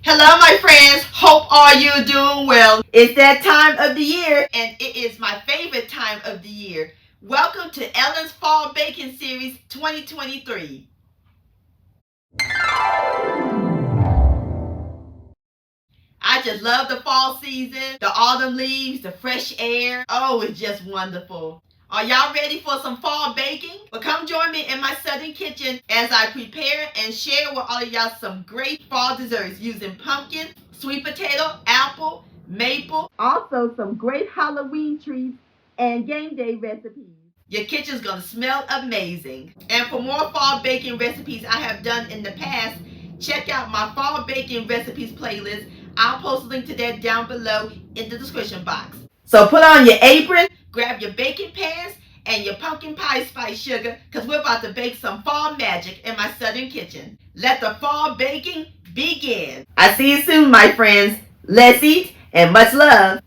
Hello, my friends. Hope all you doing well. It's that time of the year, and it is my favorite time of the year. Welcome to Ellen's Fall Baking Series 2023. I just love the fall season, the autumn leaves, the fresh air. Oh, it's just wonderful. Are y'all ready for some fall baking? Well, come join me in my southern kitchen as I prepare and share with all of y'all some great fall desserts using pumpkin, sweet potato, apple, maple, also some great Halloween treats and game day recipes. Your kitchen's gonna smell amazing. And for more fall baking recipes I have done in the past, check out my fall baking recipes playlist. I'll post a link to that down below in the description box. So put on your apron, grab your baking pans, and your pumpkin pie spice sugar, because we're about to bake some fall magic in my southern kitchen. Let the fall baking begin. I see you soon, my friends. Let's eat and much love.